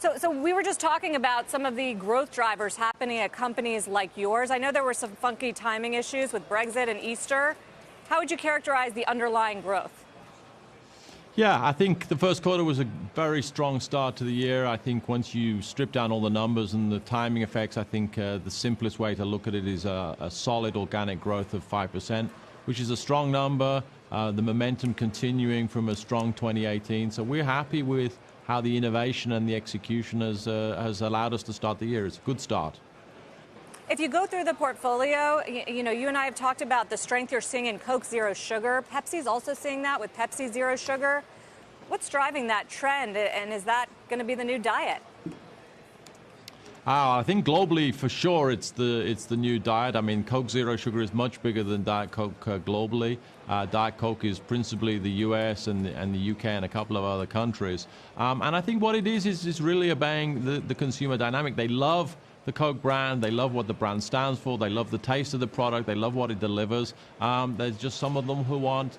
So we were just talking about some of the growth drivers happening at companies like yours. I know there were some funky timing issues with Brexit and Easter. How would you characterize the underlying growth? Yeah, I think the first quarter was a very strong start to the year. I think once you strip down all the numbers and the timing effects, I think the simplest way to look at it is a solid organic growth of 5%, which is a strong number. The momentum continuing from a strong 2018. So we're happy with how the innovation and the execution has allowed us to start the year. It's a good start. If you go through the portfolio, you know, you and I have talked about the strength you're seeing in Coke Zero Sugar. Pepsi's also seeing that with Pepsi Zero Sugar. What's driving that trend, and is that going to be the new diet? I think globally, for sure, it's the new diet. I mean, Coke Zero Sugar is much bigger than Diet Coke globally. Diet Coke is principally the US and the UK and a couple of other countries. And I think what it is really obeying the consumer dynamic. They love the Coke brand. They love what the brand stands for. They love the taste of the product. They love what it delivers. There's just some of them who want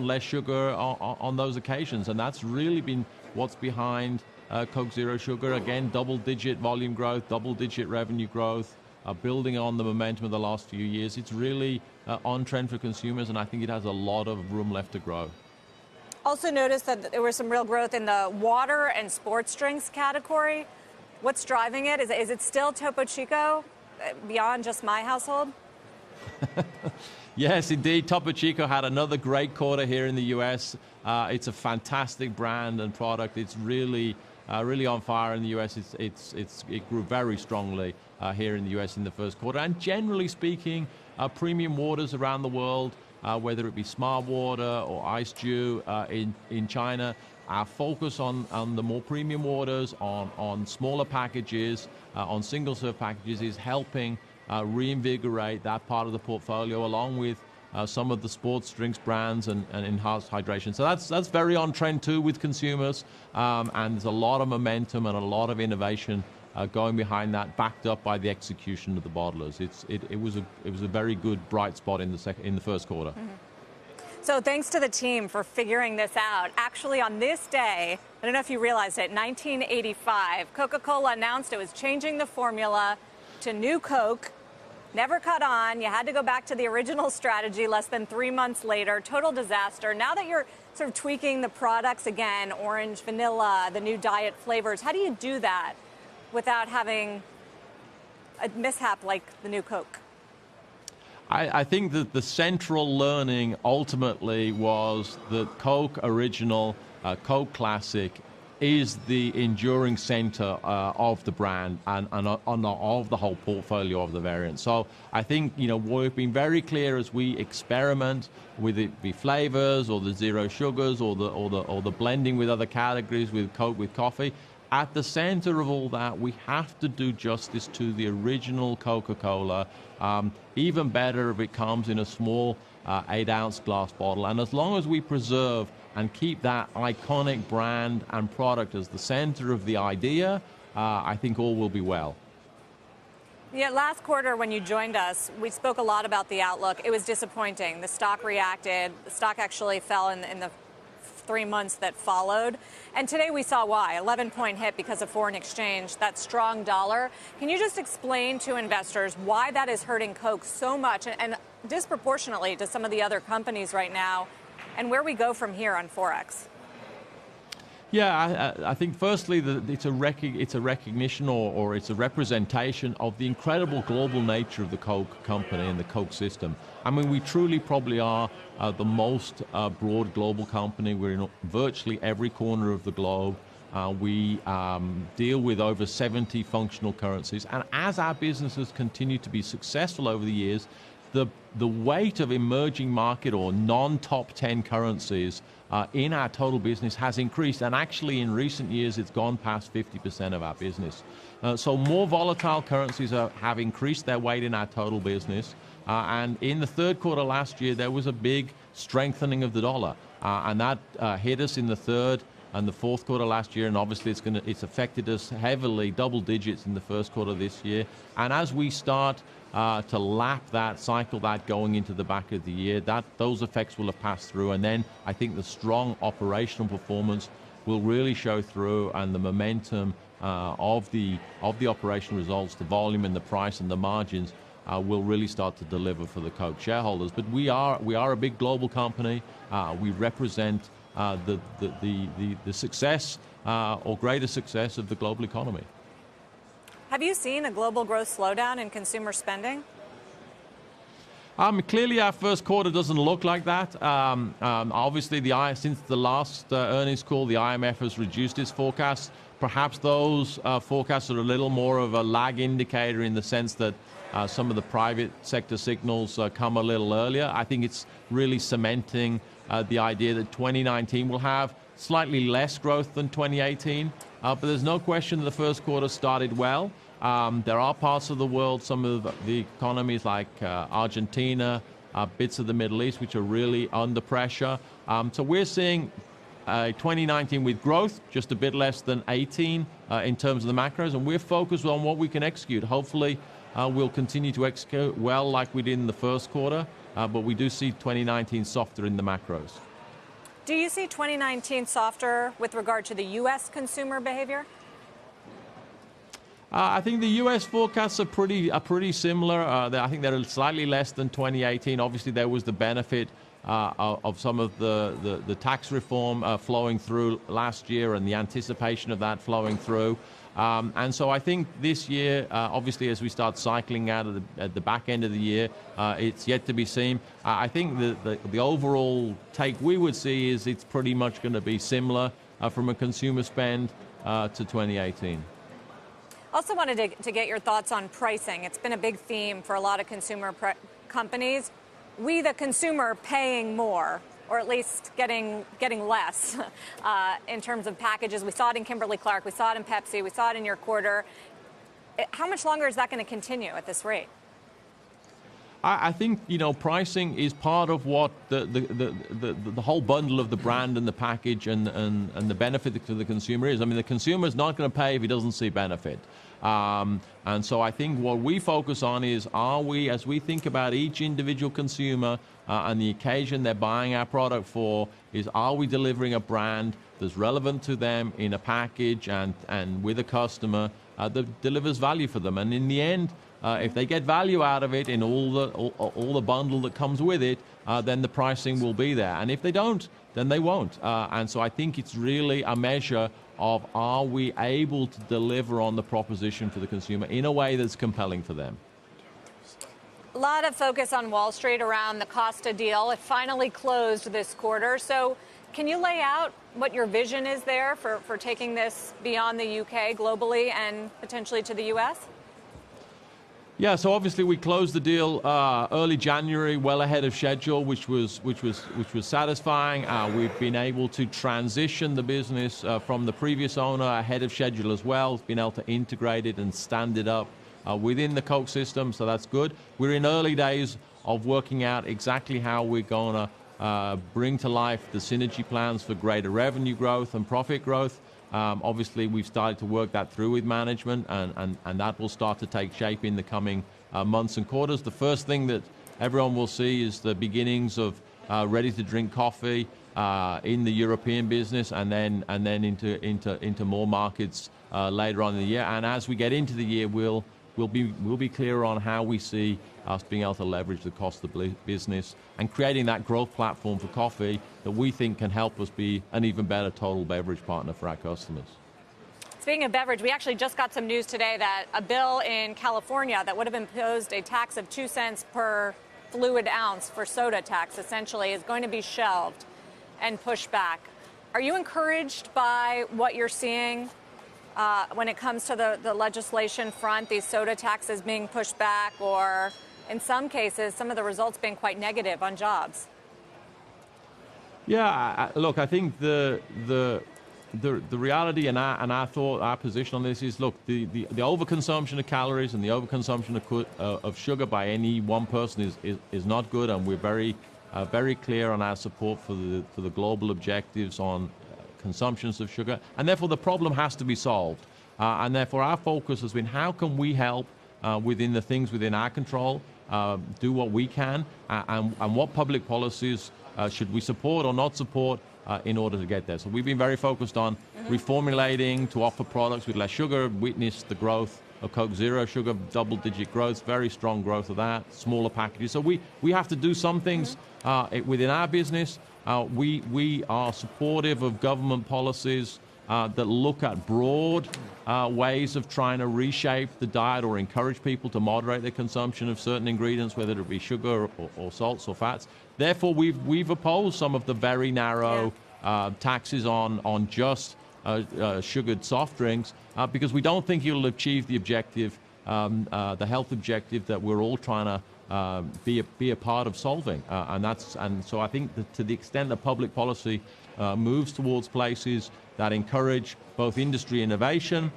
less sugar on those occasions, and that's really been what's behind Coke Zero Sugar. Again, double-digit volume growth, double-digit revenue growth, building on the momentum of the last few years. It's really on trend for consumers, and I think it has a lot of room left to grow. Also noticed that there was some real growth in the water and sports drinks category. What's driving it? Is it still Topo Chico beyond just my household? Yes, indeed. Topo Chico had another great quarter here in the U.S. It's a fantastic brand and product. It's really on fire in the U.S. It grew very strongly here in the U.S. in the first quarter. And generally speaking, premium waters around the world, whether it be Smart Water or Ice Dew in China, our focus on the more premium waters, on smaller packages, on single-serve packages is helping reinvigorate that part of the portfolio, along with some of the sports drinks brands and enhanced hydration. So that's very on trend too with consumers, and there's a lot of momentum and a lot of innovation going behind that, backed up by the execution of the bottlers. It was a very good bright spot in the first quarter. Mm-hmm. So thanks to the team for figuring this out. Actually, on this day, I don't know if you realized it, 1985, Coca-Cola announced it was changing the formula to New Coke. Never caught on. You had to go back to the original strategy less than 3 months later. Total disaster. Now that you're sort of tweaking the products again, orange, vanilla, the new diet flavors, how do you do that without having a mishap like the New Coke? I think that the central learning ultimately was that Coke Original, Coke Classic, is the enduring center of the brand and of the whole portfolio of the variants. So I think, you know, we've been very clear as we experiment with the flavors or the zero sugars or the blending with other categories with Coke with coffee. At the center of all that, we have to do justice to the original Coca-Cola. Even better if it comes in a small 8-ounce glass bottle. And as long as we preserve and keep that iconic brand and product as the center of the idea, I think all will be well. Yeah, last quarter when you joined us, we spoke a lot about the outlook. It was disappointing. The stock reacted. The stock actually fell in the 3 months that followed. And today we saw why. 11-point hit because of foreign exchange, that strong dollar. Can you just explain to investors why that is hurting Coke so much and disproportionately to some of the other companies right now, and where we go from here on Forex? Yeah, I think firstly that it's a recognition or it's a representation of the incredible global nature of the Coke company and the Coke system. I mean, we truly probably are the most broad global company. We're in virtually every corner of the globe. We deal with over 70 functional currencies. And as our businesses continue to be successful over the years, the weight of emerging market or non-top 10 currencies in our total business has increased, and actually in recent years it's gone past 50% of our business. So more volatile currencies have increased their weight in our total business, and in the third quarter last year there was a big strengthening of the dollar, and that hit us in the third and the fourth quarter last year, and obviously it's affected us heavily, double digits in the first quarter this year. And as we start to lap that, cycle that going into the back of the year, those effects will have passed through, and then I think the strong operational performance will really show through, and the momentum of the operational results, the volume and the price and the margins will really start to deliver for the Coke shareholders. But we are a big global company. We represent the success or greater success of the global economy. Have you seen a global growth slowdown in consumer spending? Clearly, our first quarter doesn't look like that. Obviously, since the last earnings call, the IMF has reduced its forecasts. Perhaps those forecasts are a little more of a lag indicator in the sense that some of the private sector signals come a little earlier. I think it's really cementing the idea that 2019 will have slightly less growth than 2018. But there's no question that the first quarter started well. There are parts of the world, some of the economies like Argentina, bits of the Middle East, which are really under pressure. So we're seeing 2019 with growth, just a bit less than 18 in terms of the macros, and we're focused on what we can execute. Hopefully, we'll continue to execute well like we did in the first quarter, but we do see 2019 softer in the macros. Do you see 2019 softer with regard to the U.S. consumer behavior? I think the U.S. forecasts are pretty similar. I think they're slightly less than 2018. Obviously, there was the benefit of some of the tax reform flowing through last year and the anticipation of that flowing through. And so I think this year, obviously, as we start cycling out at the back end of the year, it's yet to be seen. I think the overall take we would see is it's pretty much going to be similar from a consumer spend to 2018. Also wanted to get your thoughts on pricing. It's been a big theme for a lot of consumer companies. We, the consumer, paying more, or at least getting less in terms of packages. We saw it in Kimberly-Clark. We saw it in Pepsi. We saw it in your quarter. How much longer is that going to continue at this rate? I think, pricing is part of what the whole bundle of the brand and the package and the benefit to the consumer is. I mean, the consumer is not going to pay if he doesn't see benefit. And so I think what we focus on is, as we think about each individual consumer and the occasion they're buying our product for, are we delivering a brand that's relevant to them in a package and with a customer that delivers value for them? And in the end, if they get value out of it in all the bundle that comes with it, then the pricing will be there. And if they don't, then they won't. And so I think it's really a measure of, are we able to deliver on the proposition for the consumer in a way that's compelling for them? A lot of focus on Wall Street around the Kosta deal. It finally closed this quarter. So can you lay out what your vision is there for taking this beyond the UK globally and potentially to the US? Yeah, so obviously we closed the deal early January, well ahead of schedule, which was satisfying. We've been able to transition the business from the previous owner ahead of schedule as well. Been able to integrate it and stand it up within the Coke system, so that's good. We're in early days of working out exactly how we're going to bring to life the synergy plans for greater revenue growth and profit growth. Obviously, we've started to work that through with management, and that will start to take shape in the coming months and quarters. The first thing that everyone will see is the beginnings of ready-to-drink coffee in the European business, and then into more markets later on in the year. And as we get into the year, we'll be clearer on how we see us being able to leverage the Costa business and creating that growth platform for coffee that we think can help us be an even better total beverage partner for our customers. Speaking of beverage, we actually just got some news today that a bill in California that would have imposed a tax of 2 cents per fluid ounce for soda tax, essentially, is going to be shelved and pushed back. Are you encouraged by what you're seeing when it comes to the legislation front, these soda taxes being pushed back, or in some cases, some of the results being quite negative on jobs? Yeah, look, I think the reality and our position on this is, look, the overconsumption of calories and the overconsumption of sugar by any one person is not good, and we're very clear on our support for the global objectives on consumptions of sugar, and therefore the problem has to be solved. And therefore our focus has been, how can we help within the things within our control, do what we can, and what public policies should we support or not support in order to get there. So we've been very focused on reformulating to offer products with less sugar, witnessed the growth of Coke Zero Sugar, double-digit growth, very strong growth of that, smaller packages. So we have to do some things within our business. We are supportive of government policies that look at broad ways of trying to reshape the diet or encourage people to moderate their consumption of certain ingredients, whether it be sugar or salts or fats. Therefore, we've opposed some of the very narrow taxes on just sugared soft drinks because we don't think it'll achieve the objective, the health objective that we're all trying to be a part of solving. And so I think that to the extent that public policy moves towards places that encourage both industry innovation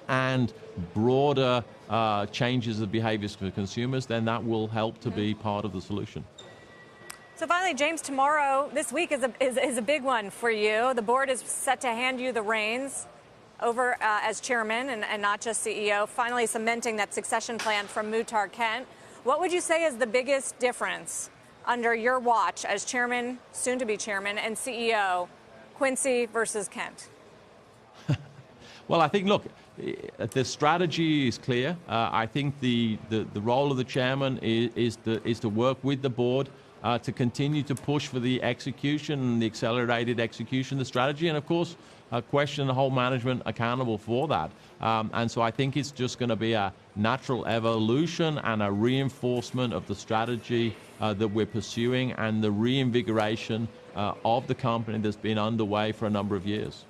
and broader changes of behaviors for consumers, then that will help to be part of the solution. So finally, James, this week is a big one for you. The board is set to hand you the reins over as chairman and not just CEO, finally cementing that succession plan from Muhtar Kent. What would you say is the biggest difference under your watch as chairman, soon to be chairman, and CEO, Quincey versus Kent? Well, I think, look, the strategy is clear. I think the role of the chairman is to work with the board to continue to push for the execution and the accelerated execution of the strategy, and of course, question the whole management accountable for that. And so I think it's just going to be a natural evolution and a reinforcement of the strategy that we're pursuing and the reinvigoration of the company that's been underway for a number of years.